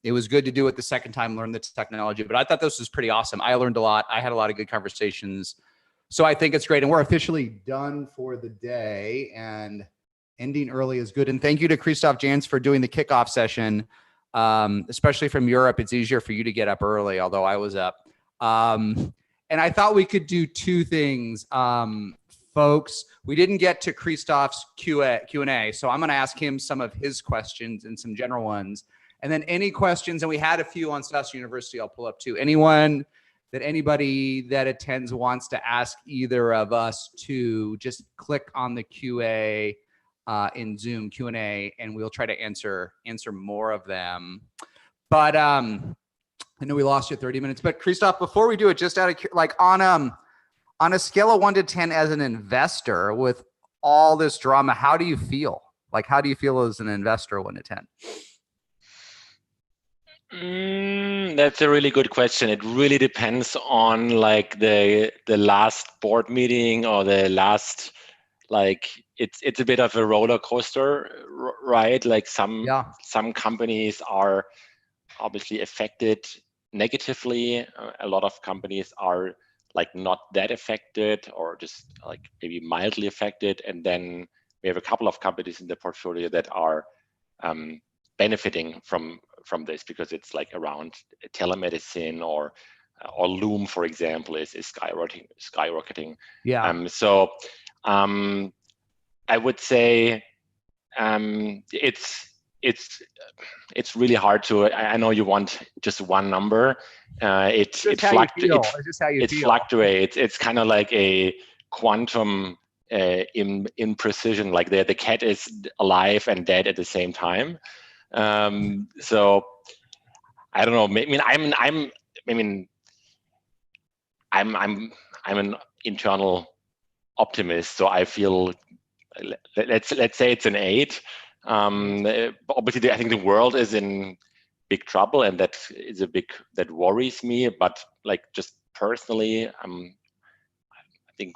It was good to do it the second time, learn the technology, but I thought this was pretty awesome. I learned a lot. I had a lot of good conversations. So I think it's great. And we're officially done for the day, and ending early is good. And thank you to Christoph Janz for doing the kickoff session. Especially from Europe, it's easier for you to get up early, although I was up. And I thought we could do two things. Folks, we didn't get to Christoph's Q&A, so I'm going to ask him some of his questions and some general ones. And then any questions, and we had a few on SaaS University, I'll pull up too. Anybody that attends wants to ask either of us to just click on the QA in Zoom Q&A, and we'll try to answer more of them. But I know we lost you 30 minutes, but Christoph, before we do it, just out of like on a scale of 1 to 10 as an investor with all this drama, how do you feel? Like, how do you feel as an investor 1 to 10? That's a really good question. It really depends on like the last board meeting or the last, like it's a bit of a roller coaster, right? Like some companies are obviously affected negatively. A lot of companies are like not that affected or just like maybe mildly affected. And then we have a couple of companies in the portfolio that are benefiting from this because it's like around telemedicine or Loom, for example, is skyrocketing. Yeah. So I would say it's really hard to. I know you want just one number. It fluctuates. It's kind of like a quantum in precision. Like the cat is alive and dead at the same time. So I don't know. I'm an internal optimist, so I feel. Let's say it's an 8. Obviously, I think the world is in big trouble, and that worries me. But like just personally, I think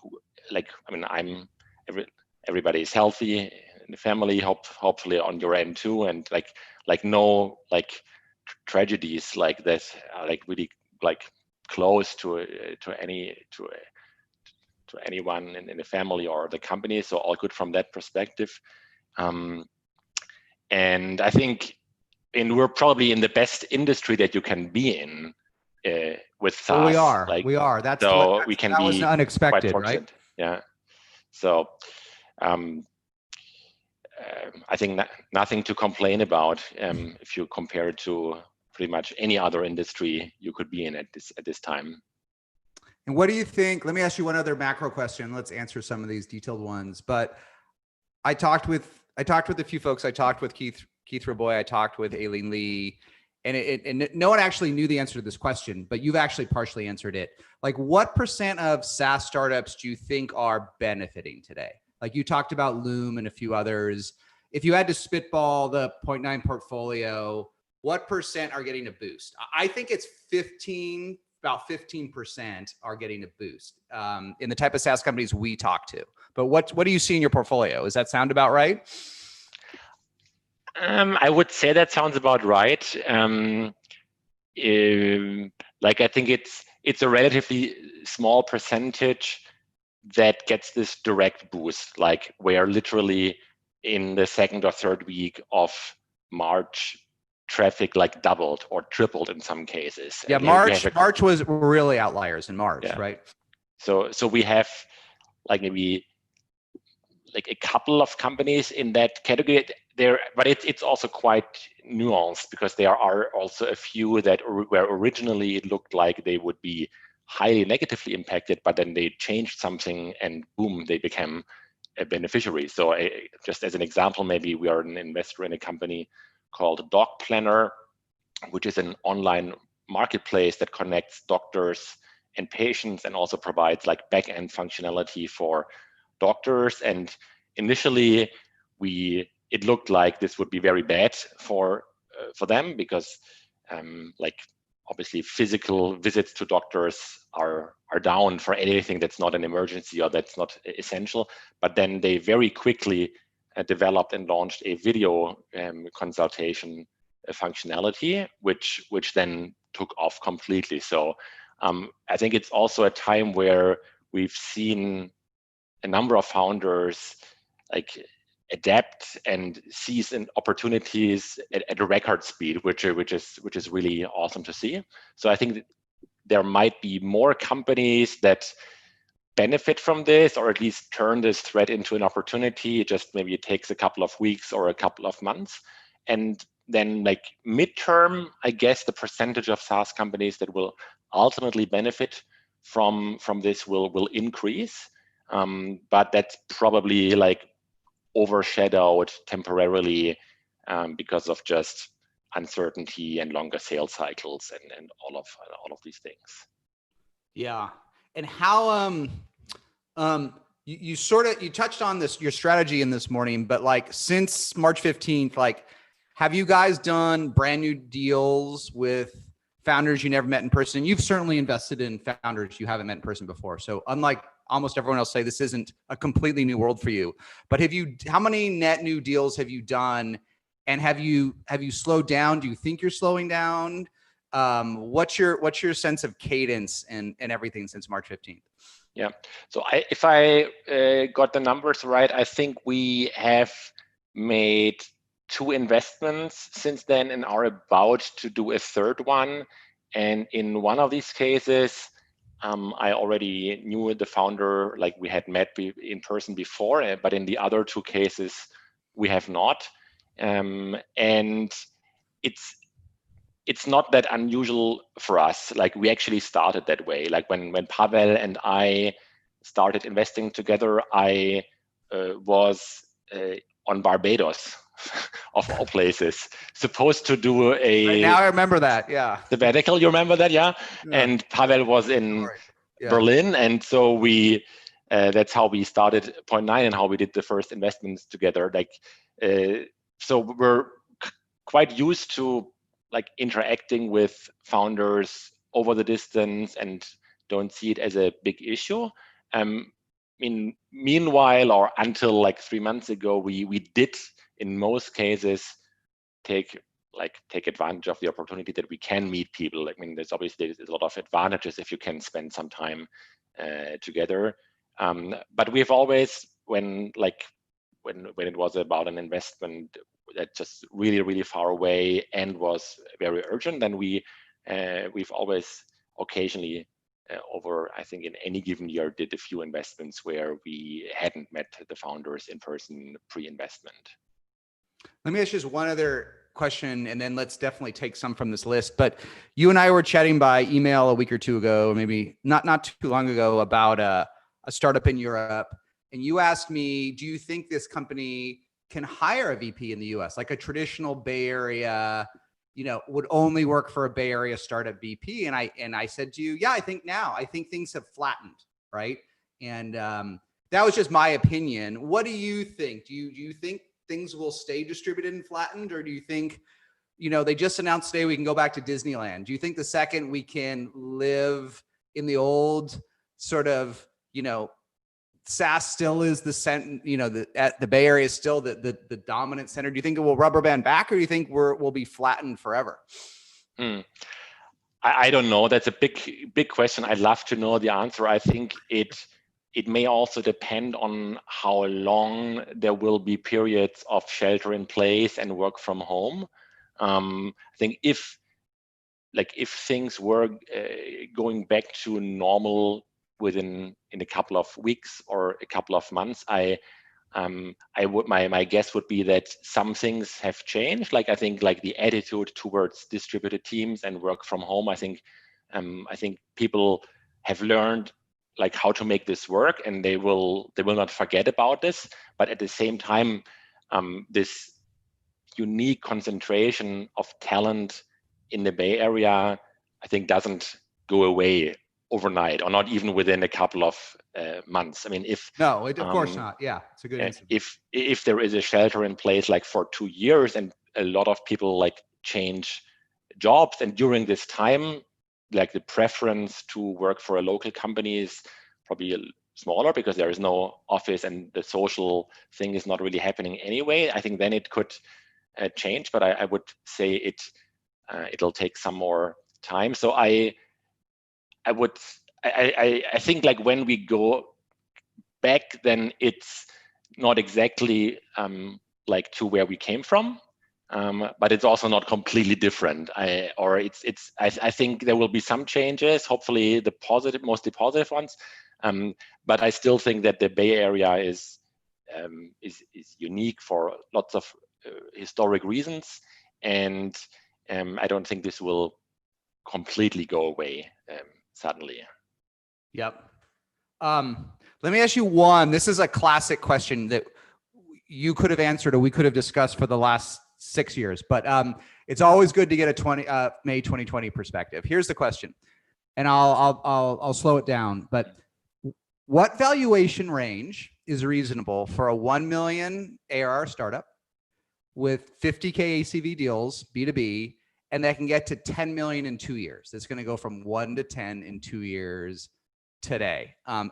everybody is healthy in the family. Hopefully on your end too, and like no like tragedies like that, like really like close to anyone in the family or the company. So all good from that perspective. And I think, we're probably in the best industry that you can be in with SaaS. Well, we are. That was unexpected, right? Yeah. So I think nothing to complain about if you compare it to pretty much any other industry you could be in at this time. And what do you think? Let me ask you one other macro question. Let's answer some of these detailed ones. But I talked with a few folks. I talked with Keith Raboy. I talked with Aileen Lee, and no one actually knew the answer to this question, but you've actually partially answered it. Like, what % of SaaS startups do you think are benefiting today? Like you talked about Loom and a few others. If you had to spitball the 0.9 portfolio, what % are getting a boost? I think it's about 15% are getting a boost in the type of SaaS companies we talk to. But what do you see in your portfolio? Does that sound about right? I would say that sounds about right. Like I think it's a relatively small percentage that gets this direct boost, like where literally in the 2nd or 3rd week of March, traffic like doubled or tripled in some cases. Yeah, March was really outliers in March, yeah. Right? So we have like maybe like a couple of companies in that category there, but it's also quite nuanced because there are also a few that where originally it looked like they would be highly negatively impacted, but then they changed something and boom, they became a beneficiary. So just as an example, maybe we are an investor in a company called Doc Planner, which is an online marketplace that connects doctors and patients and also provides like back-end functionality for doctors. And initially, it looked like this would be very bad for them because like obviously physical visits to doctors are down for anything that's not an emergency or that's not essential. But then they very quickly developed and launched a video consultation functionality, which then took off completely. So I think it's also a time where we've seen a number of founders like adapt and seize opportunities at a record speed, which is really awesome to see. So I think there might be more companies that benefit from this, or at least turn this threat into an opportunity. Just maybe it takes a couple of weeks or a couple of months. And then like midterm, I guess the percentage of SaaS companies that will ultimately benefit from this will increase. But that's probably like overshadowed temporarily because of just uncertainty and longer sales cycles and all of these things. Yeah. And how you touched on this, your strategy in this morning, but like since March 15th, like have you guys done brand new deals with founders you never met in person? You've certainly invested in founders you haven't met in person before. So unlike almost everyone else, say this isn't a completely new world for you, but how many net new deals have you done? And have you slowed down? Do you think you're slowing down? What's your sense of cadence and everything since March 15th? Yeah. So if I got the numbers right, I think we have made 2 investments since then and are about to do a third one. And in one of these cases, I already knew the founder, like we had met in person before, but in the other 2 cases, we have not. And it's not that unusual for us. Like we actually started that way. Like when Pavel and I started investing together, I was on Barbados, of all places, supposed to do a. Now I remember that. Yeah. Sabbatical. You remember that? Yeah. Yeah. And Pavel was in Berlin, and so we. That's how we started Point 9 and how we did the first investments together. Like, so we're quite used to like interacting with founders over the distance and don't see it as a big issue. Meanwhile, or until like 3 months ago, we did in most cases take advantage of the opportunity that we can meet people. I mean, there's obviously a lot of advantages if you can spend some time together. But we've always, when it was about an investment that just really far away and was very urgent, then we've always occasionally over, I think in any given year, did a few investments where we hadn't met the founders in person pre-investment. Let me ask you just one other question, and then let's definitely take some from this list. But you and I were chatting by email a week or 2 ago, maybe not too long ago, about a startup in Europe. And you asked me, do you think this company can hire a VP in the US? Like a traditional Bay Area, would only work for a Bay Area startup VP. And I said to you, yeah, I think things have flattened, right? And that was just my opinion. What do you think? Do you think things will stay distributed and flattened, or do you think, they just announced today we can go back to Disneyland? Do you think the second we can live in the old sort of, SaaS still is the center, the Bay Area is still the dominant center? Do you think it will rubber band back, or do you think we'll be flattened forever? I don't know. That's a big question. I'd love to know the answer. I think it may also depend on how long there will be periods of shelter in place and work from home. I think if things were going back to normal in a couple of weeks or a couple of months, my guess would be that some things have changed. Like I think like the attitude towards distributed teams and work from home. I think people have learned like how to make this work, and they will not forget about this. But at the same time, this unique concentration of talent in the Bay Area, I think, doesn't go away overnight, or not even within a couple of months. I mean, of course not. Yeah, it's a good answer. If there is a shelter in place like for 2 years, and a lot of people like change jobs, and during this time, like the preference to work for a local company is probably smaller because there is no office and the social thing is not really happening anyway. I think then it could change, but I would say it'll take some more time. So I think like when we go back, then it's not exactly like to where we came from, but it's also not completely different. I think there will be some changes, hopefully mostly positive ones, but I still think that the Bay Area is unique for lots of historic reasons, and I don't think this will completely go away suddenly. Yep. Let me ask you one. This is a classic question that you could have answered or we could have discussed for the last 6 years, but it's always good to get a May 2020 perspective. Here's the question, and I'll slow it down. But what valuation range is reasonable for a 1 million ARR startup with 50K ACV deals, B2B, and that can get to 10 million in 2 years? That's going to go from 1 to 10 in 2 years today. And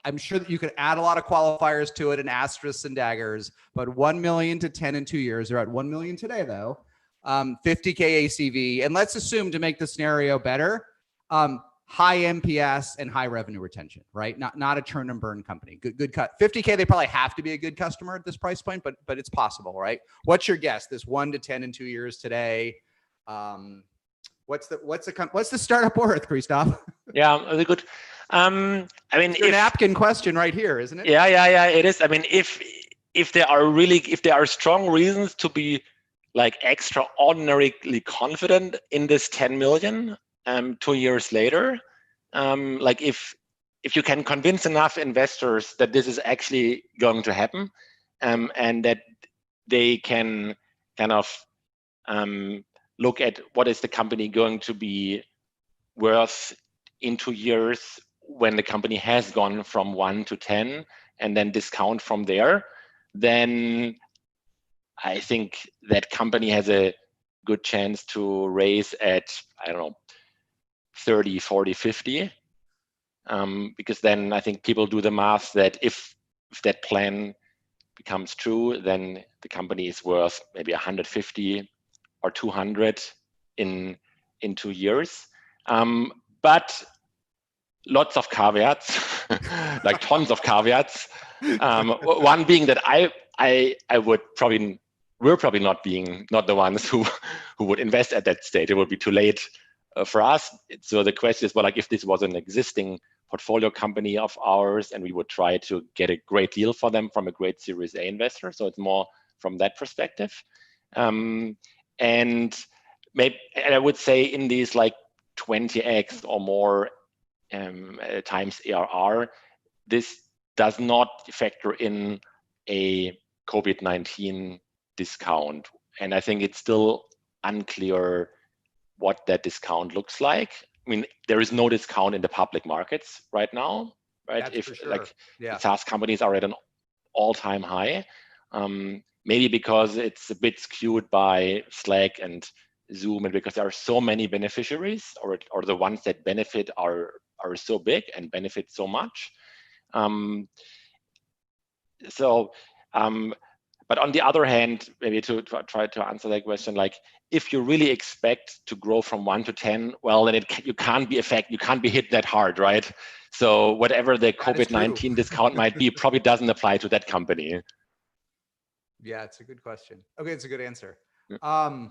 I'm sure that you could add a lot of qualifiers to it and asterisks and daggers, but 1 million to 10 in 2 years. They're at 1 million today though. 50K ACV. And let's assume, to make the scenario better, high NPS and high revenue retention, right? Not a churn and burn company. Good cut. 50K, they probably have to be a good customer at this price point, but it's possible, right? What's your guess? This 1 to 10 in 2 years today. What's the startup worth, Christoph? Yeah, very good. I mean, it's a napkin question right here, isn't it? Yeah, it is. I mean, if there are strong reasons to be like extraordinarily confident in this 10 million 2 years later, like if you can convince enough investors that this is actually going to happen, and that they can kind of look at what is the company going to be worth in 2 years when the company has gone from 1 to 10 and then discount from there, then I think that company has a good chance to raise at, I don't know, 30, 40, 50. Because then I think people do the math that if that plan becomes true, then the company is worth maybe 150 or 200 in 2 years. But lots of caveats, like tons of caveats. One being that we're probably not the ones who would invest at that stage. It would be too late for us. So the question is, well, like if this was an existing portfolio company of ours and we would try to get a great deal for them from a great Series A investor. So it's more from that perspective. And I would say in these like 20x or more times ARR, this does not factor in a COVID-19 discount. And I think it's still unclear what that discount looks like. I mean, there is no discount in the public markets right now, right? That's for sure. Like SaaS companies are at an all-time high, maybe because it's a bit skewed by Slack and Zoom, and because there are so many beneficiaries, or the ones that benefit are so big and benefit so much. But on the other hand, maybe to try to answer that question, like if you really expect to grow from 1 to 10, well, then you can't be hit that hard, right? So whatever the COVID-19 discount might be, probably doesn't apply to that company. Yeah, it's a good question. Okay, it's a good answer. Yeah.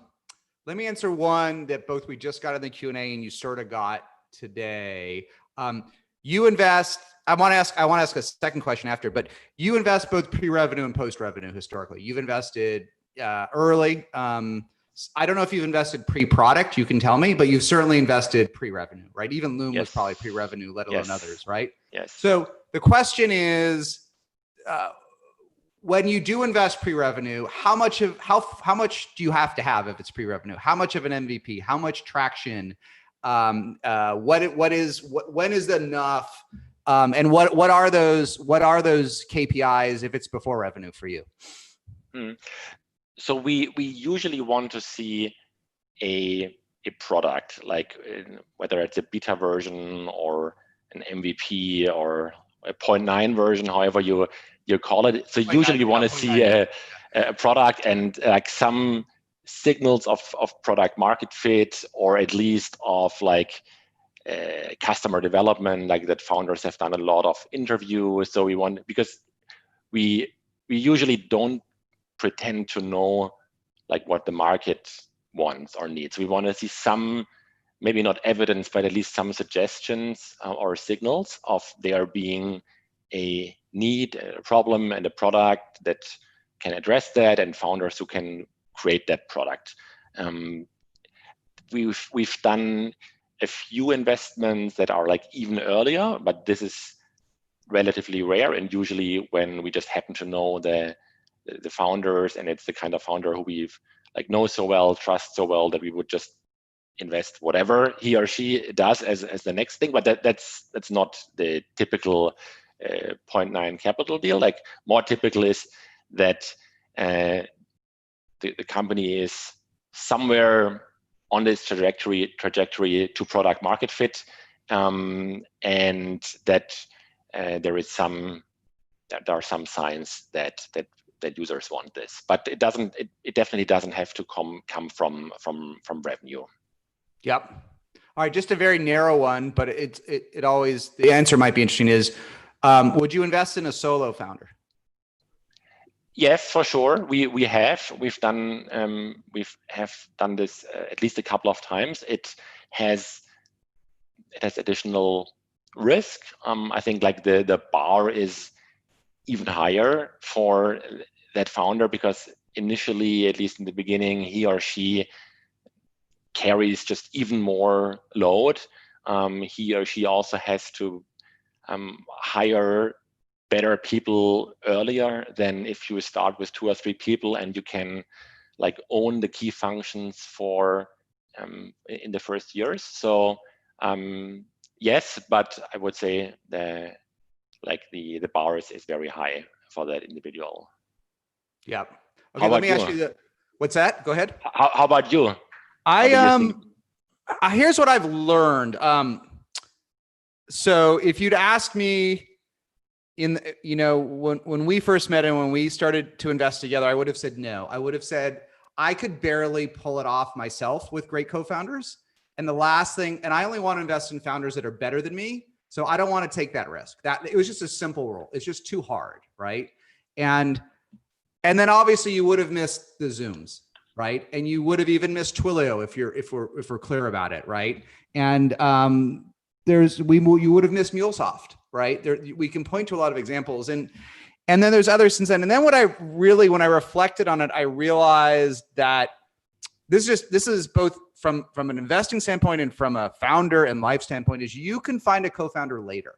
Let me answer one that both we just got in the Q&A and you sort of got today. You invest. I want to ask a second question after, but you invest both pre-revenue and post-revenue historically. You've invested early. I don't know if you've invested pre-product, you can tell me, but you've certainly invested pre-revenue, right? Even Loom was probably pre-revenue, let alone others, right? Yes. So the question is, when you do invest pre-revenue, how much do you have to have if it's pre-revenue? How much of an MVP? How much traction? When is enough? And what are those KPIs if it's before revenue for you? So we usually want to see a product, like whether it's a beta version or an MVP or a 0.9 version, however you call it. So usually you want to see a a product and like some signals of product market fit, or at least of like customer development, like that founders have done a lot of interviews. So we want, because we usually don't pretend to know like what the market wants or needs. We want to see some, maybe not evidence, but at least some suggestions or signals of there being a need, a problem, and a product that can address that, and founders who can create that product. We've done a few investments that are like even earlier, but this is relatively rare, and usually when we just happen to know the founders, and it's the kind of founder who we've like know so well, trust so well, that we would just invest whatever he or she does as the next thing. But that's not the typical 0.9 capital deal. Like more typical is that the company is somewhere on this trajectory to product market fit, and that there are some signs that users want this, but it definitely doesn't have to come from revenue. Yep. All right, just a very narrow one, but it always, the answer might be interesting is, would you invest in a solo founder? Yes, for sure. We've done this at least a couple of times. It has additional risk. I think like the bar is even higher for that founder, because initially, at least in the beginning, he or she carries just even more load. He or she also has to hire better people earlier than if you start with 2 or 3 people and you can like own the key functions for in the first years. So yes, but I would say the bar is very high for that individual. Yeah. Okay, let me ask you what's that? Go ahead. How about you? Here's what I've learned. So if you'd asked me when we first met and when we started to invest together, I would have said no. I would have said I could barely pull it off myself with great co-founders. And the last thing, and I only want to invest in founders that are better than me. So I don't want to take that risk. That it was just a simple rule. It's just too hard, right? And then obviously you would have missed the Zooms, right? And you would have even missed Twilio if we're clear about it, right? And you would have missed MuleSoft, right? We can point to a lot of examples, and then there's others since then. And then when I reflected on it, I realized that this is both from an investing standpoint and from a founder and life standpoint, is you can find a co-founder later.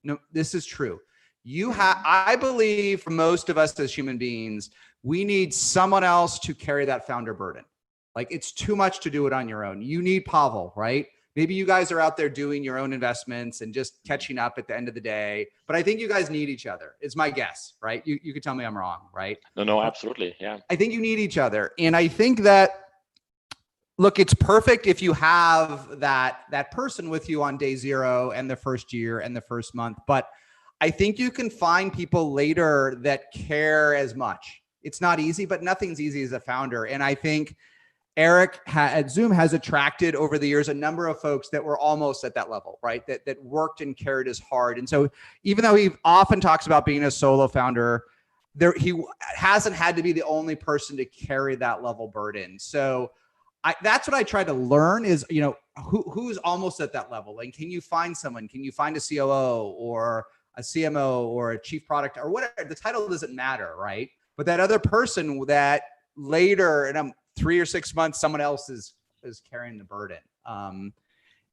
No, this is true. I believe for most of us as human beings, we need someone else to carry that founder burden. Like it's too much to do it on your own. You need Pavel, right? Maybe you guys are out there doing your own investments and just catching up at the end of the day. But I think you guys need each other. It's my guess, right? You could tell me I'm wrong, right? No, absolutely. Yeah. I think you need each other. And I think that, look, it's perfect if you have that person with you on day 0 and the first year and the first month. But I think you can find people later that care as much. It's not easy, but nothing's easy as a founder. And I think Eric at Zoom has attracted over the years a number of folks that were almost at that level, right? That worked and cared as hard. And so even though he often talks about being a solo founder, he hasn't had to be the only person to carry that level burden. So that's what I try to learn is, who's almost at that level? And can you find someone? Can you find a COO or a CMO or a chief product or whatever? The title doesn't matter, right? But that other person that later, and 3 or 6 months, someone else is carrying the burden.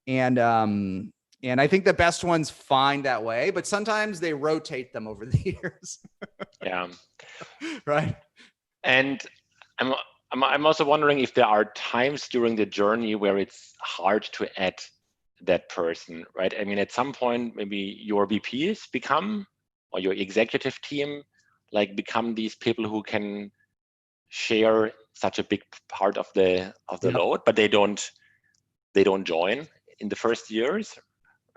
And I think the best ones find that way, but sometimes they rotate them over the years. Yeah. Right. And I'm also wondering if there are times during the journey where it's hard to add that person, right? I mean, at some point, maybe your VPs become, or your executive team, become these people who can share such a big part of the load, but they don't join in the first years.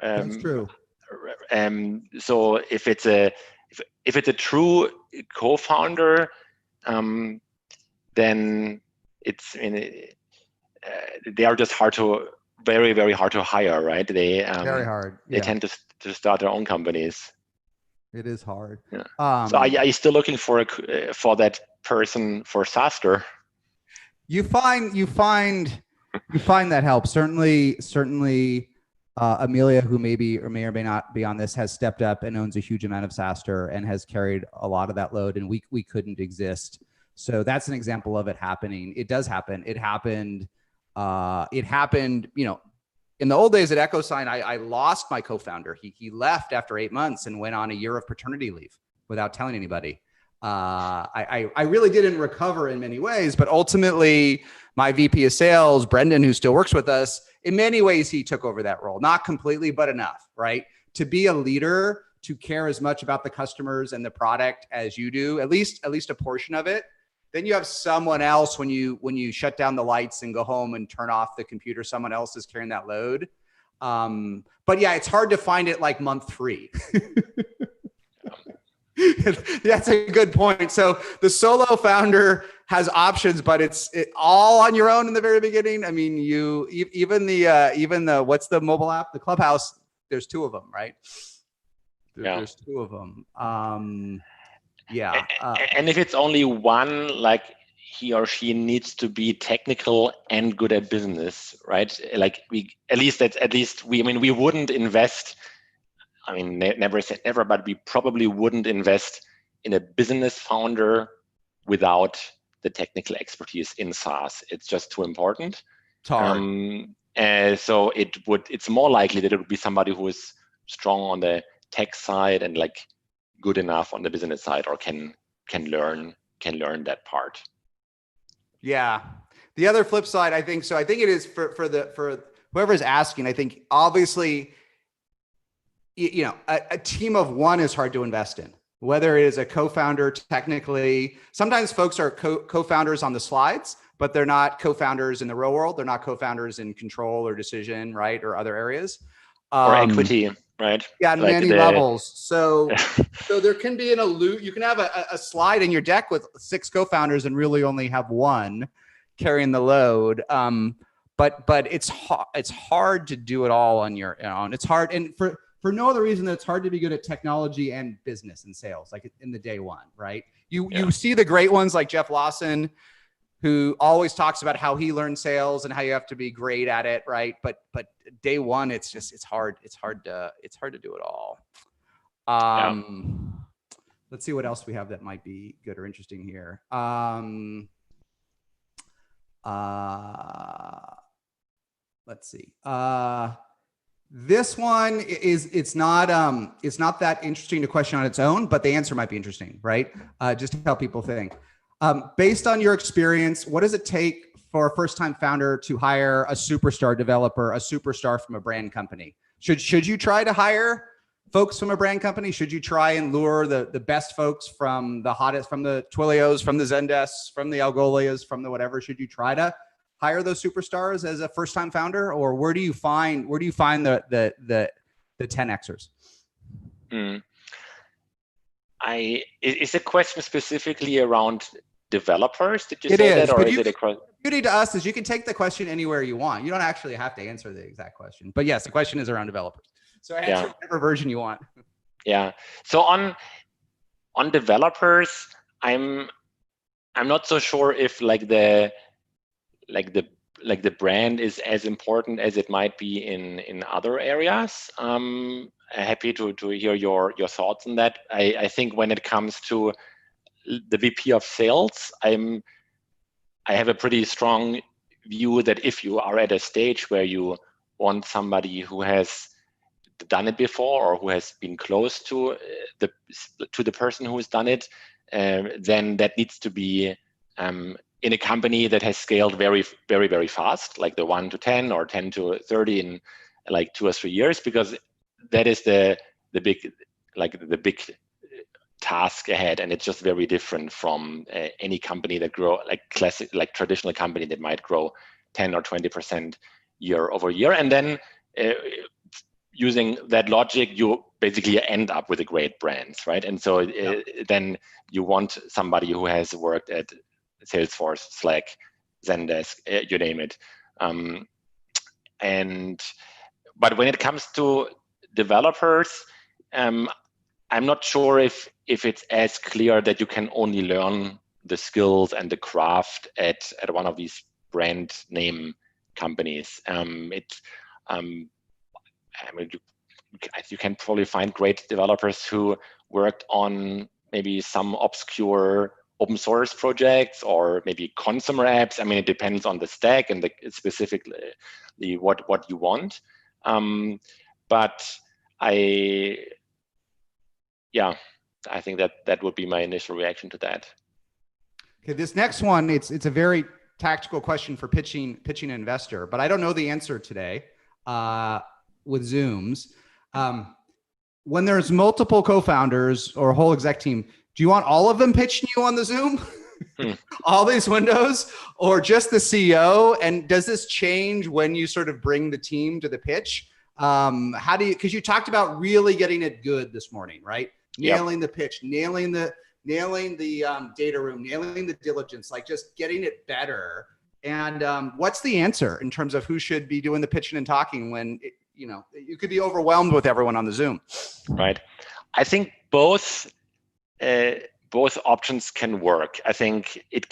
That's true. So if it's a true co-founder, then it's they are just very, very hard to hire, right? They Very hard. they Yeah, tend to start their own companies. it is hard. Yeah. So are you still looking for that person for SaaStr? You find that helps. Certainly, Amelia, who may or may not be on this, has stepped up and owns a huge amount of SaaStr and has carried a lot of that load, and we couldn't exist. So that's an example of it happening. It does happen. It happened. You know, in the old days at EchoSign, I lost my co-founder. He left after 8 months and went on a year of paternity leave without telling anybody. I really didn't recover in many ways, but ultimately my VP of sales, Brendan, who still works with us, in many ways, he took over that role, not completely, but enough, right? To be a leader, to care as much about the customers and the product as you do, at least a portion of it. Then you have someone else when you shut down the lights and go home and turn off the computer, someone else is carrying that load. But yeah, it's hard to find it like month 3. That's a good point. So the solo founder has options, but it's all on your own in the very beginning. I mean, even the what's the mobile app, the Clubhouse, there's 2 of them, right? There's 2 of them. Yeah. And if it's only one, like he or she needs to be technical and good at business, right? Like we wouldn't invest. I mean, never said never, but we probably wouldn't invest in a business founder without the technical expertise in SaaS. It's just too important. It's hard. So it's more likely that it would be somebody who is strong on the tech side and like good enough on the business side, or can learn that part. Yeah. The other flip side, I think it is for whoever's asking. I think obviously, you know, a team of 1 is hard to invest in, whether it is a co-founder technically. Sometimes folks are co-founders on the slides, but they're not co-founders in the real world. They're not co-founders in control or decision, right? Or other areas. Or equity, right? Yeah, on many levels. So there can be you can have a slide in your deck with 6 co-founders and really only have 1 carrying the load. But it's hard to do it all on your own. It's hard, and for no other reason than it's hard to be good at technology and business and sales, like in the day one, right? You see the great ones like Jeff Lawson, who always talks about how he learned sales and how you have to be great at it, right? But day one, it's hard. It's hard to do it all. Let's see what else we have that might be good or interesting here. Let's see. This one it's not that interesting to question on its own, but the answer might be interesting, right? Just to help people think. Based on your experience, what does it take for a first-time founder to hire a superstar developer, a superstar from a brand company? Should you try to hire folks from a brand company? Should you try and lure the best folks from the hottest, from the Twilios, from the Zendesks, from the Algolias, from the whatever? Should you try to hire those superstars as a first-time founder, or where do you find the 10Xers? Is the question specifically around developers? Did you say that, or is it across? Beauty to us is you can take the question anywhere you want. You don't actually have to answer the exact question, but yes, the question is around developers. So answer whatever version you want. Yeah. So on developers, I'm not so sure if the brand is as important as it might be in other areas. Happy to hear your thoughts on that. I think when it comes to the VP of sales, I have a pretty strong view that if you are at a stage where you want somebody who has done it before or who has been close to the person who has done it, then that needs to be in a company that has scaled very, very, very fast, like the 1 to 10 or 10 to 30 in like 2 or 3 years, because that is the big task ahead, and it's just very different from any company that grow like traditional company that might grow 10 or 20% year over year. And then using that logic, you basically end up with a great brand, right? And so then you want somebody who has worked at Salesforce, Slack, Zendesk, you name it. But when it comes to developers, I'm not sure if it's as clear that you can only learn the skills and the craft at one of these brand name companies. I mean, you can probably find great developers who worked on maybe some obscure open source projects or maybe consumer apps. I mean, it depends on the stack and the specifically what you want. But I think that would be my initial reaction to that. Okay, this next one, it's a very tactical question for pitching an investor, but I don't know the answer today with Zooms. When there's multiple co-founders or a whole exec team, do you want all of them pitching you on the Zoom? All these windows, or just the CEO? And does this change when you sort of bring the team to the pitch? How do you, because you talked about really getting it good this morning, right? Nailing the pitch, nailing the data room, nailing the diligence, like just getting it better. And what's the answer in terms of who should be doing the pitching and talking when you could be overwhelmed with everyone on the Zoom? Right. I think both options can work. I think it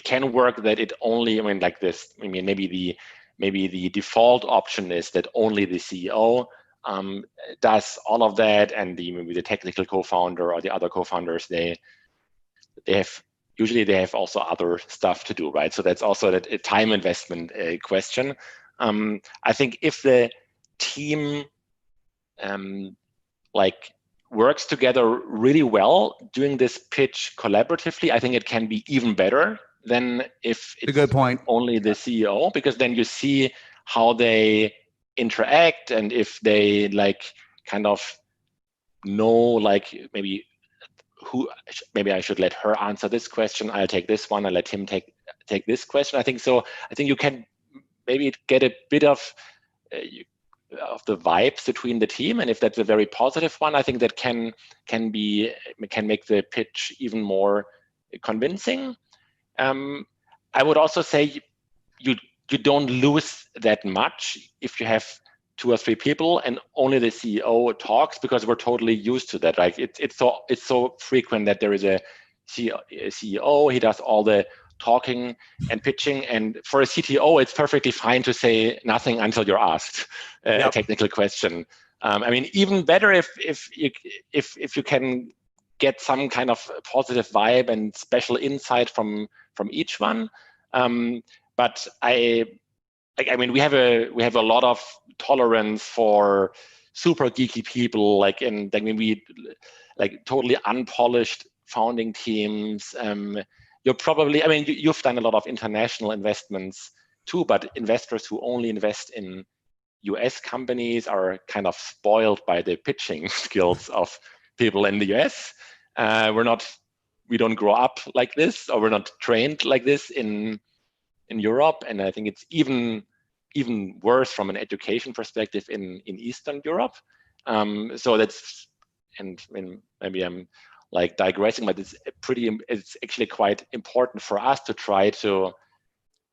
can work that it only, like this. Maybe the default option is that only the CEO does all of that, and maybe the technical co-founder or the other co-founders they have also other stuff to do, right? So that's also a time investment question. I think if the team works together really well doing this pitch collaboratively, I think it can be even better than if it's a good point. Only the CEO, because then you see how they interact, and if they kind of know maybe I should let her answer this question, I'll take this one, I'll let him take this question. I think you can maybe get a bit of the vibes between the team, and if that's a very positive one, I think that can make the pitch even more convincing. I would also say you don't lose that much if you have 2 or 3 people and only the CEO talks, because we're totally used to that. Right? It's so frequent that there is a CEO. He does all the talking and pitching, and for a CTO, it's perfectly fine to say nothing until you're asked a technical question. Even better if you can get some kind of positive vibe and special insight from each one. But we have a lot of tolerance for super geeky people, totally unpolished founding teams. You're probably, you've done a lot of international investments too, but investors who only invest in US companies are kind of spoiled by the pitching skills of people in the US. We don't grow up like this, or we're not trained like this in Europe. And I think it's even worse from an education perspective in Eastern Europe. So that's, and maybe I'm digressing, but it's actually quite important for us to try to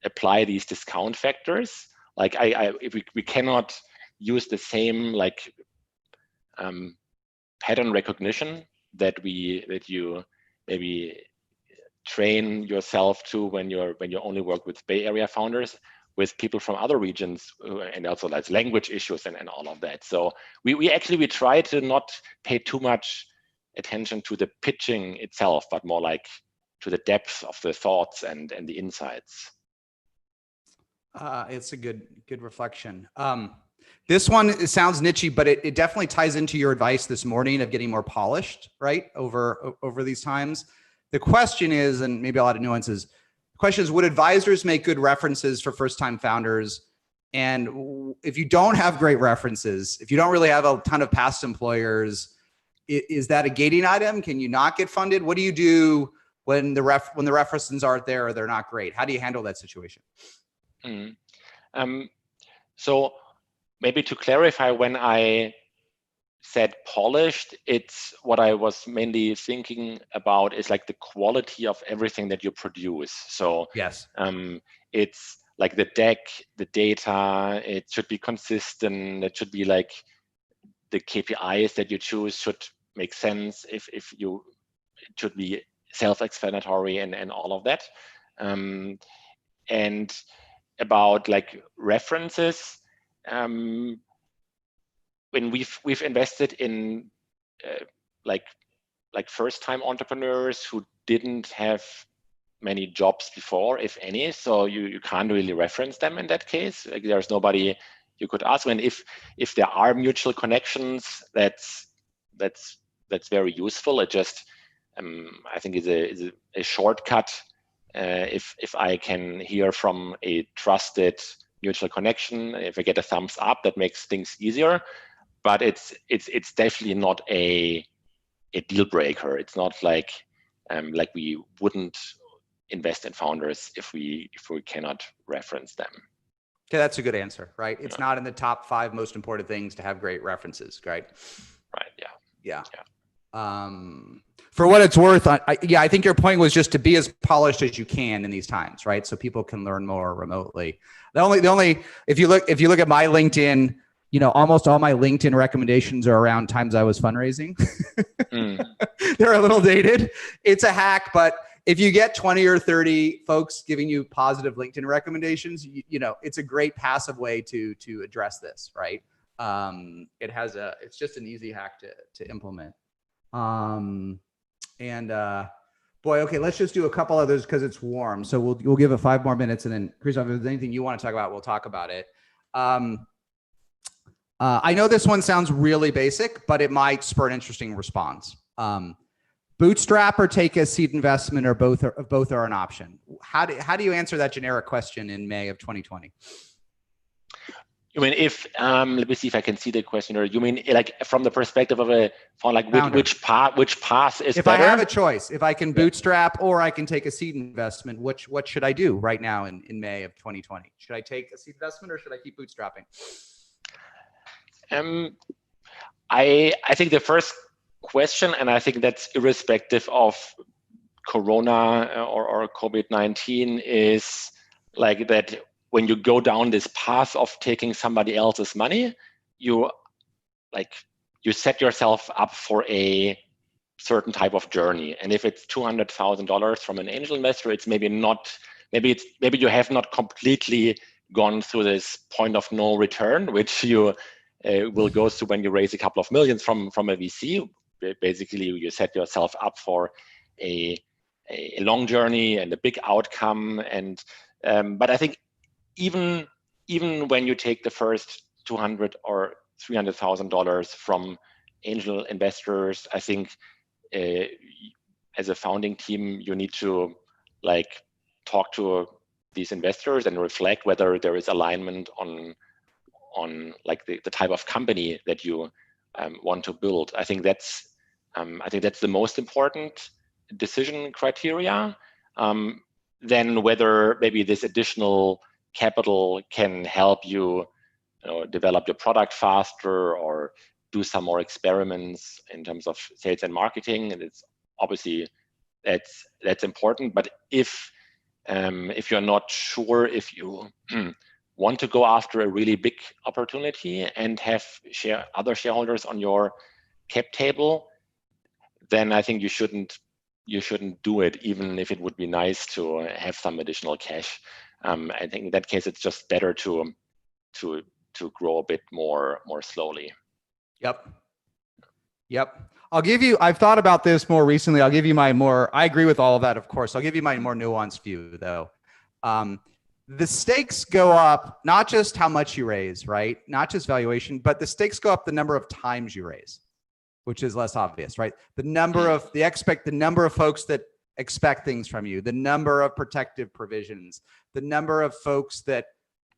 apply these discount factors. If we cannot use the same pattern recognition that you maybe train yourself to when you only work with Bay Area founders, with people from other regions, and also that's language issues and all of that. So we try to not pay too much attention to the pitching itself, but more to the depth of the thoughts and the insights. It's a good reflection. This one, it sounds niche-y, but it definitely ties into your advice this morning of getting more polished, right? Over these times. The question is, and maybe a lot of nuances, the question is, would advisors make good references for first-time founders? And if you don't have great references, if you don't really have a ton of past employers, is that a gating item? Can you not get funded? What do you do when the references aren't there or they're not great? How do you handle that situation? So maybe to clarify, when I said polished, it's what I was mainly thinking about is like the quality of everything that you produce. So yes, it's like the deck, the data, it should be consistent. It should be like the KPIs that you choose should make sense. If you, it should be self-explanatory and all of that. And about like references, when we've invested in like first-time entrepreneurs who didn't have many jobs before, if any, so you can't really reference them in that case. Like there's nobody you could ask. And if there are mutual connections, that's very useful. It just I think is a shortcut. If I can hear from a trusted mutual connection, if I get a thumbs up, that makes things easier. But it's definitely not a deal breaker. It's not like we wouldn't invest in founders if we cannot reference them. Okay, that's a good answer, right? It's not in the top 5 most important things to have great references, right? Right. Yeah. For what it's worth, I think your point was just to be as polished as you can in these times, right? So people can learn more remotely. The only if you look at my LinkedIn, almost all my LinkedIn recommendations are around times I was fundraising. They're a little dated. It's a hack, but if you get 20 or 30 folks giving you positive LinkedIn recommendations, it's a great passive way to address this, right? It's just an easy hack to implement. Boy, okay, let's just do a couple others because it's warm. So we'll give it 5 more minutes, and then Christoph, if there's anything you want to talk about, we'll talk about it. I know this one sounds really basic, but it might spur an interesting response. Bootstrap or take a seed investment, or both are an option. How do you answer that generic question in May of 2020? You mean if let me see if I can see the question. Or you mean like from the perspective of a founder, like which path is if better? I have a choice, if I can bootstrap or I can take a seed investment, what should I do right now in May of 2020? Should I take a seed investment or should I keep bootstrapping? I think the first question, and I think that's irrespective of Corona or COVID-19, is like that when you go down this path of taking somebody else's money, you set yourself up for a certain type of journey. And if it's $200,000 from an angel investor, it's maybe you have not completely gone through this point of no return, which you will go through when you raise a couple of millions from a VC. Basically, you set yourself up for a long journey and a big outcome. And but I think even when you take the first $200,000 or $300,000 from angel investors, I think as a founding team, you need to talk to these investors and reflect whether there is alignment on the type of company that you want to build. I think that's the most important decision criteria. Then whether maybe this additional capital can help you, develop your product faster or do some more experiments in terms of sales and marketing, and it's obviously that's important. But if you're not sure if you want to go after a really big opportunity and have other shareholders on your cap table, then I think you shouldn't do it, even if it would be nice to have some additional cash. I think in that case, it's just better to grow a bit more slowly. Yep. I've thought about this more recently. I'll give you I agree with all of that, of course. I'll give you my more nuanced view though. The stakes go up, not just how much you raise, right? Not just valuation, but the stakes go up the number of times you raise, which is less obvious, right? The number of folks that expect things from you, the number of protective provisions, the number of folks that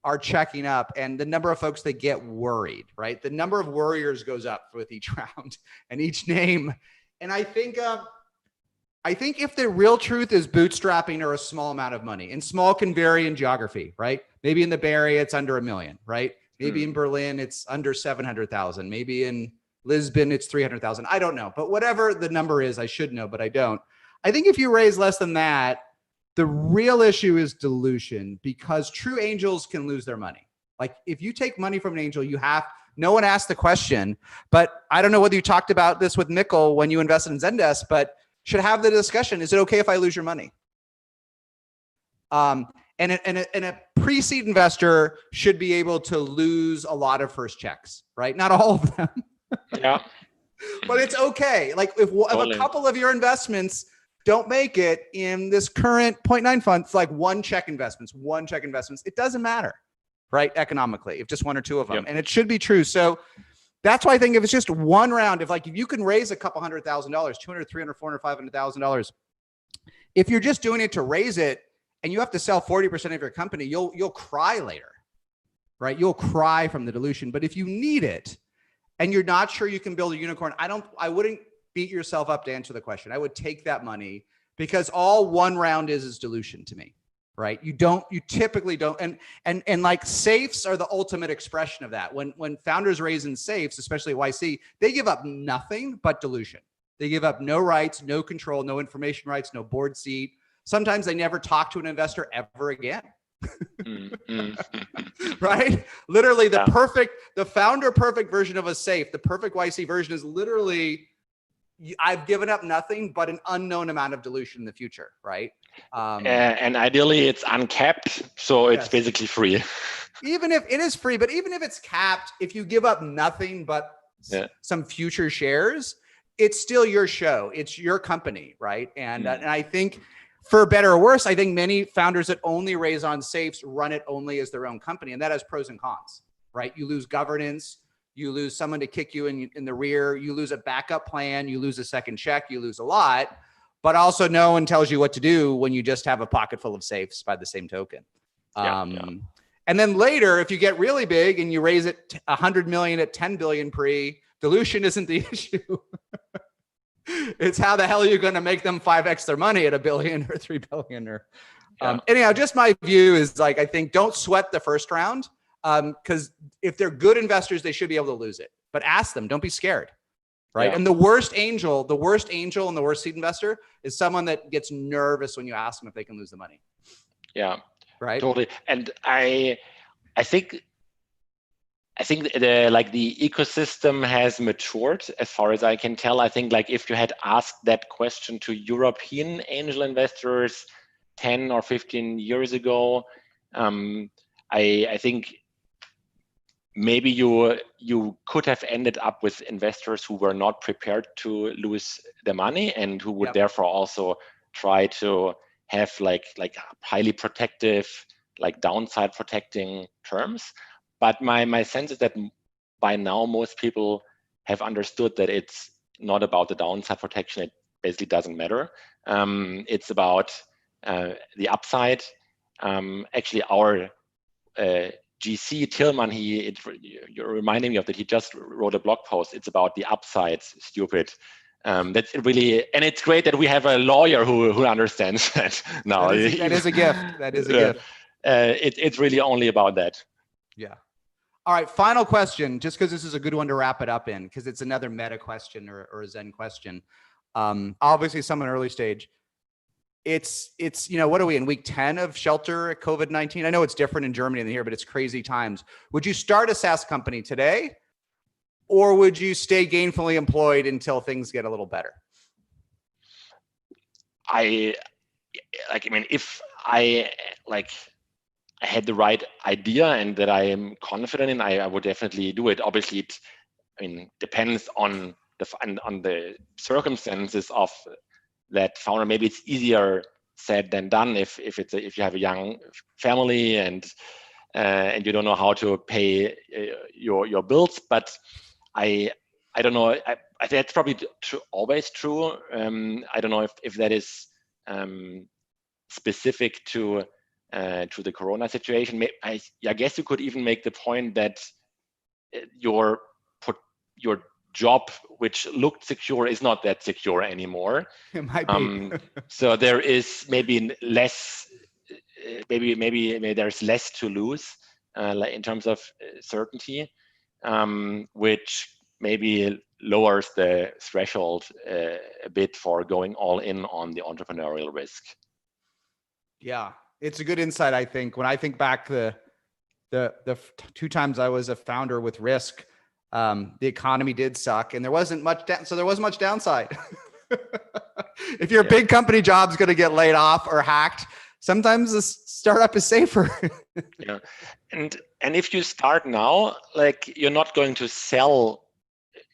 are checking up, and the number of folks that get worried, right? The number of worriers goes up with each round and each name. And I think if the real truth is bootstrapping or a small amount of money, and small can vary in geography, right? Maybe in the Bay Area, it's under $1 million, right? Maybe in Berlin, it's under 700,000. Maybe in Lisbon, it's 300,000. I don't know. But whatever the number is, I should know, but I don't. I think if you raise less than that, the real issue is dilution, because true angels can lose their money. Like if you take money from an angel, no one asked the question, but I don't know whether you talked about this with Mikkel when you invested in Zendesk, but should have the discussion. Is it okay if I lose your money? And a pre-seed investor should be able to lose a lot of first checks, right? Not all of them. Yeah. But it's okay. Like if a couple of your investments don't make it in this current 0.9 fund, it's like one check investments. It doesn't matter, right? Economically, if just one or two of them. And it should be true. So that's why I think if it's just one round, if you can raise a couple $100,000, $200, $300, $400, $500,000, if you're just doing it to raise it and you have to sell 40% of your company, you'll cry later, right? You'll cry from the dilution. But if you need it and you're not sure you can build a unicorn, I wouldn't beat yourself up to answer the question. I would take that money, because all one round is dilution to me, right? You typically don't. And like safes are the ultimate expression of that. When founders raise in safes, especially at YC, they give up nothing but dilution. They give up no rights, no control, no information rights, no board seat. Sometimes they never talk to an investor ever again. Right? Literally the founder perfect version of a safe, the perfect YC version is literally, I've given up nothing but an unknown amount of dilution in the future, right? And ideally it's uncapped, so it's basically free. Even if it is free, but even if it's capped, if you give up nothing but some future shares, it's still your show. It's your company, right? And I think, for better or worse, I think many founders that only raise on safes run it only as their own company, and that has pros and cons, right? You lose governance. You lose someone to kick you in the rear. You lose a backup plan. You lose a second check. You lose a lot. But also no one tells you what to do when you just have a pocket full of safes by the same token. And then later, if you get really big and you raise it 100 million at 10 billion pre, dilution isn't the issue. It's how the hell are you going to make them 5x their money at $1 billion or $3 billion? Or anyhow, just my view is like, I think don't sweat the first round. Because if they're good investors, they should be able to lose it. But ask them, don't be scared, right? And the worst angel and the worst seed investor is someone that gets nervous when you ask them if they can lose the money. Yeah, right. Totally. And I think the ecosystem has matured as far as I can tell. I think like if you had asked that question to European angel investors 10 or 15 years ago, I think maybe you could have ended up with investors who were not prepared to lose their money and who would therefore also try to have like highly protective, like downside protecting terms. But my sense is that by now most people have understood that it's not about the downside protection. It basically doesn't matter. It's about the upside. Actually, our GC Tillman, you're reminding me of that. He just wrote a blog post. It's about the upside, stupid. That's really, and it's great that we have a lawyer who understands that now. That is a gift. That is a gift. It's really only about that. Yeah. All right. Final question, just because this is a good one to wrap it up in, because it's another meta question or a Zen question. Obviously, someone early stage. It's what are we in week 10 of shelter at COVID-19? I know it's different in Germany than here, but it's crazy times. Would you start a SaaS company today, or would you stay gainfully employed until things get a little better? If I had the right idea and that I am confident in, I would definitely do it. Obviously, it depends on the circumstances of that founder. Maybe it's easier said than done if you have a young family and you don't know how to pay your bills. But I don't know. That's probably always true. I don't know if that is specific to the Corona situation. I guess you could even make the point that your job, which looked secure, is not that secure anymore. It might be. So there is maybe less. Maybe there's less to lose. like in terms of certainty, which maybe lowers the threshold a bit for going all in on the entrepreneurial risk. Yeah, it's a good insight. I think when I think back the 2 times I was a founder with risk, the economy did suck and there wasn't much so there wasn't much downside. If your big company job's going to get laid off or hacked, sometimes the startup is safer. Yeah, and if you start now, like you're not going to sell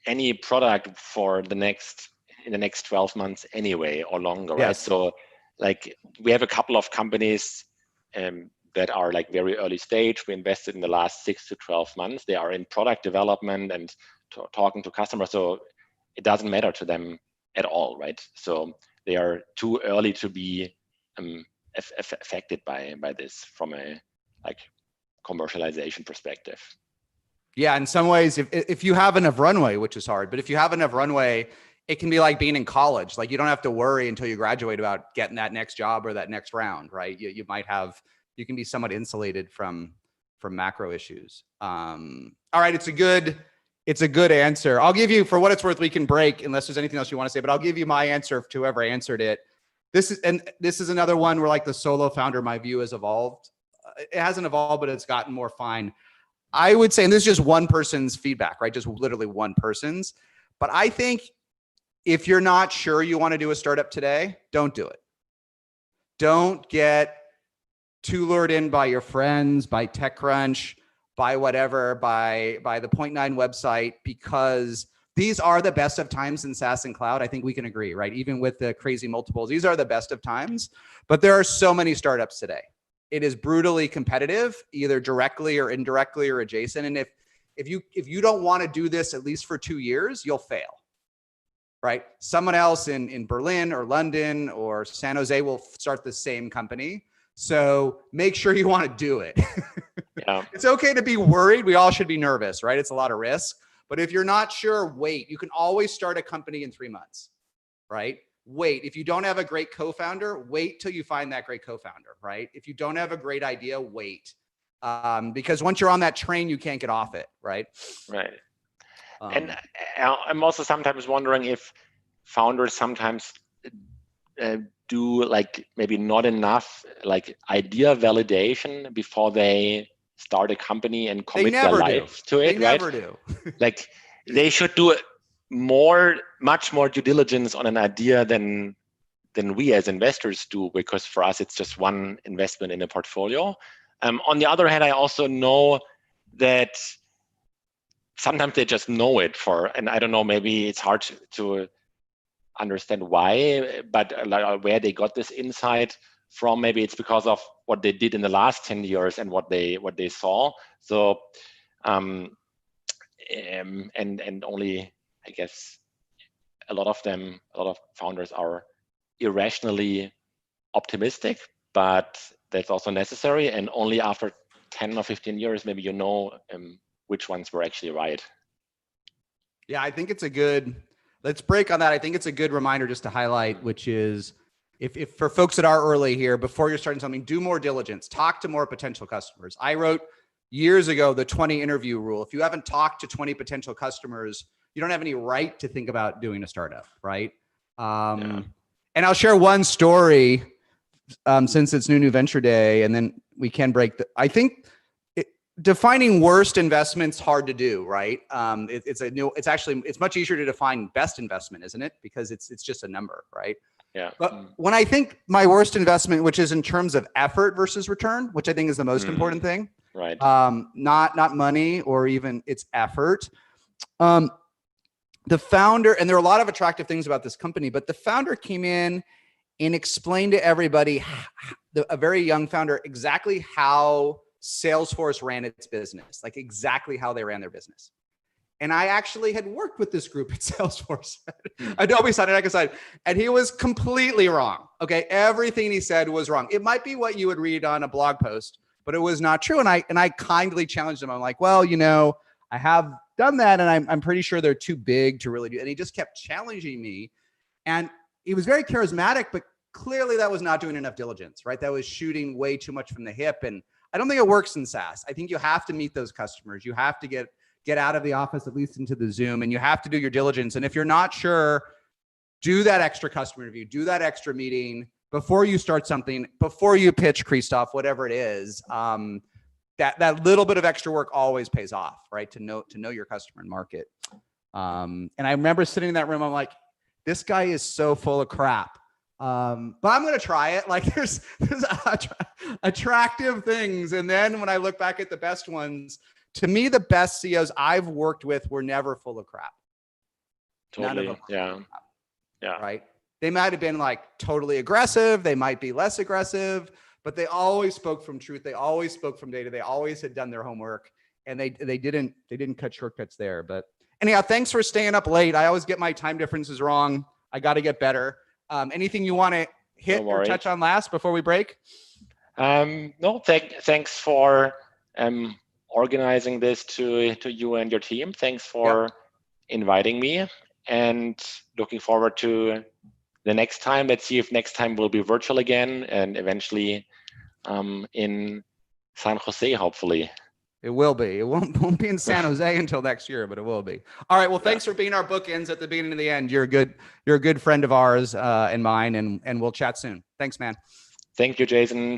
any product for in the next 12 months anyway or longer, right? So like we have a couple of companies that are like very early stage. We invested in the last 6 to 12 months. They are in product development and talking to customers. So it doesn't matter to them at all, right? So they are too early to be affected by this from a like commercialization perspective. Yeah, in some ways, if you have enough runway, which is hard, but if you have enough runway, it can be like being in college. Like you don't have to worry until you graduate about getting that next job or that next round, right? You can be somewhat insulated from macro issues. All right, it's a good answer. I'll give you, for what it's worth, we can break unless there's anything else you want to say, but I'll give you my answer to whoever answered it. This is another one where like the solo founder, my view has evolved. It hasn't evolved, but it's gotten more fine. I would say, and this is just one person's feedback, right? Just literally one person's. But I think if you're not sure you want to do a startup today, don't do it. Don't get too lured in by your friends, by TechCrunch, by whatever, by the .9 website, because these are the best of times in SaaS and cloud. I think we can agree, right? Even with the crazy multiples, these are the best of times, but there are so many startups today. It is brutally competitive, either directly or indirectly or adjacent. And if you don't want to do this at least for 2 years, you'll fail, right? Someone else in Berlin or London or San Jose will start the same company. So make sure you want to do it. Yeah. It's okay to be worried. We all should be nervous, right? It's a lot of risk. But if you're not sure, wait. You can always start a company in 3 months, right? Wait. If you don't have a great co-founder, wait till you find that great co-founder, right? If you don't have a great idea, wait. Because once you're on that train, you can't get off it, right? Right. And I'm also sometimes wondering if founders sometimes do like maybe not enough like idea validation before they start a company and commit their life to it, right? They never do. Like they should do much more due diligence on an idea than we as investors do, because for us it's just one investment in a portfolio. On the other hand, I also know that sometimes they just know it and I don't know, maybe it's hard to understand why, but where they got this insight from. Maybe it's because of what they did in the last 10 years and what they saw. So and only, I guess, a lot of founders are irrationally optimistic, but that's also necessary. And only after 10 or 15 years, maybe which ones were actually right. Yeah, I think let's break on that. I think it's a good reminder just to highlight, which is if for folks that are early here, before you're starting something, do more diligence, talk to more potential customers. I wrote years ago, the 20 interview rule. If you haven't talked to 20 potential customers, you don't have any right to think about doing a startup, right? And I'll share one story since it's New Venture Day, and then we can break I think defining worst investment's hard to do, right? It's much easier to define best investment, isn't it? Because it's just a number, right? Yeah. But when I think my worst investment, which is in terms of effort versus return, which I think is the most important thing, right? Not money or even its effort. The founder, and there are a lot of attractive things about this company, but the founder came in and explained to everybody, a very young founder, exactly how Salesforce ran its business, like exactly how they ran their business. And I actually had worked with this group at Salesforce, Adobe side and Echo side, and he was completely wrong. Okay, everything he said was wrong. It might be what you would read on a blog post, but it was not true. And I kindly challenged him. I'm like, well, I have done that, and I'm pretty sure they're too big to really do. And he just kept challenging me, and he was very charismatic, but clearly that was not doing enough diligence, right? That was shooting way too much from the hip. And I don't think it works in SaaS. I think you have to meet those customers. You have to get out of the office, at least into the Zoom, and you have to do your diligence. And if you're not sure, do that extra customer interview, do that extra meeting before you start something, before you pitch Christoph, whatever it is. That little bit of extra work always pays off, right? To know your customer and market. And I remember sitting in that room, I'm like, this guy is so full of crap. But I'm going to try it. Like there's attractive things. And then when I look back at the best ones, to me, the best CEOs I've worked with were never full of crap. Totally. Yeah. Right. They might've been like totally aggressive. They might be less aggressive, but they always spoke from truth. They always spoke from data. They always had done their homework, and they didn't cut shortcuts there. But anyhow, thanks for staying up late. I always get my time differences wrong. I got to get better. Anything you want to hit or touch on last before we break? No, thanks for organizing this to you and your team. Thanks for inviting me, and looking forward to the next time. Let's see if next time will be virtual again, and eventually in San Jose, hopefully. It will be. It won't be in San Jose until next year, but it will be. All right. Well, thanks for being our bookends at the beginning and the end. You're a good friend of ours and mine, and we'll chat soon. Thanks, man. Thank you, Jason.